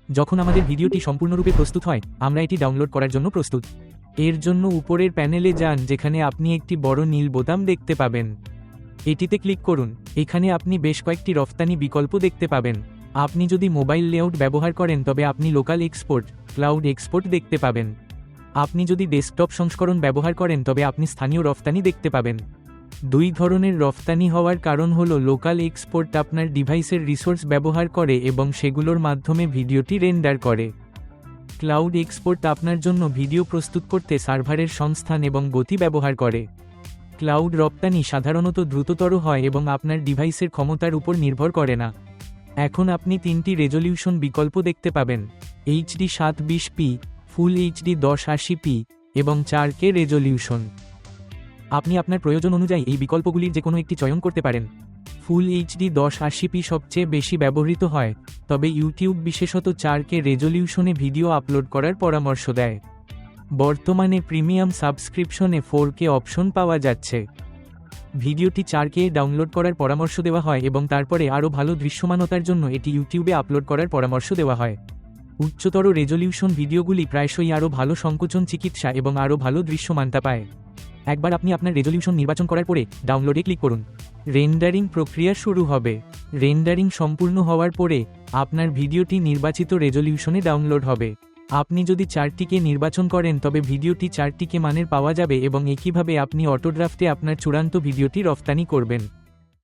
যখন আমাদের ভিডিওটি সম্পূর্ণরূপে প্রস্তুত হয়, আমরা এটি ডাউনলোড করার জন্য প্রস্তুত। এর জন্য উপরের প্যানেলে যান, যেখানে আপনি একটি বড় নীল বোতাম দেখতে পাবেন। এটিতে ক্লিক করুন। এখানে আপনি বেশ কয়েকটি রফতানি বিকল্প দেখতে পাবেন। আপনি যদি মোবাইল লেআউট ব্যবহার করেন তবে আপনি লোকাল এক্সপোর্ট, ক্লাউড এক্সপোর্ট দেখতে পাবেন। আপনি যদি ডেস্কটপ সংস্করণ ব্যবহার করেন তবে আপনি স্থানীয় রফতানি দেখতে পাবেন। দুই ধরনের রফতানি হওয়ার কারণ হলো লোকাল এক্সপোর্ট আপনার ডিভাইসের রিসোর্স ব্যবহার করে এবং সেগুলোর মাধ্যমে ভিডিওটি রেন্ডার করে। ক্লাউড এক্সপোর্ট আপনার জন্য ভিডিও প্রস্তুত করতে সার্ভারের সংস্থান এবং গতি ব্যবহার করে। ক্লাউড রপ্তানি সাধারণত দ্রুততর হয় এবং আপনার ডিভাইসের ক্ষমতার উপর নির্ভর করে না। এখন আপনি তিনটি রেজলিউশন বিকল্প দেখতে পাবেন: HD 720p, ফুল HD 1080p এবং 4K রেজলিউশন। আপনি আপনার প্রয়োজন অনুযায়ী এই বিকল্পগুলির যে কোনো একটি চয়ন করতে পারেন। ফুল HD 1080p সবচেয়ে বেশি ব্যবহৃত হয়, তবে ইউটিউব বিশেষত 4K রেজলিউশনে ভিডিও আপলোড করার পরামর্শ দেয়। বর্তমানে প্রিমিয়াম সাবস্ক্রিপশনে 4K অপশন পাওয়া যাচ্ছে। ভিডিওটি 4K ডাউনলোড করার পরামর্শ দেওয়া হয় এবং তারপরে আরও ভালো দৃশ্যমানতার জন্য এটি ইউটিউবে আপলোড করার পরামর্শ দেওয়া হয়। উচ্চতর রেজলিউশন ভিডিওগুলি প্রায়শই আরও ভালো সংকোচন চিকিৎসা এবং আরও ভালো দৃশ্যমানতা পায়। একবার আপনি আপনার রেজলিউশন নির্বাচন করার পরে ডাউনলোডে ক্লিক করুন। রেন্ডারিং প্রক্রিয়া শুরু হবে। রেন্ডারিং সম্পূর্ণ হওয়ার পরে আপনার ভিডিওটি নির্বাচিত রেজলিউশনে ডাউনলোড হবে। আপনি যদি 4K নির্বাচন করেন তবে ভিডিওটি 4K মানের পাওয়া যাবে এবং একইভাবে আপনি অটোড্রাফটে আপনার চূড়ান্ত ভিডিওটি রফতানি করবেন।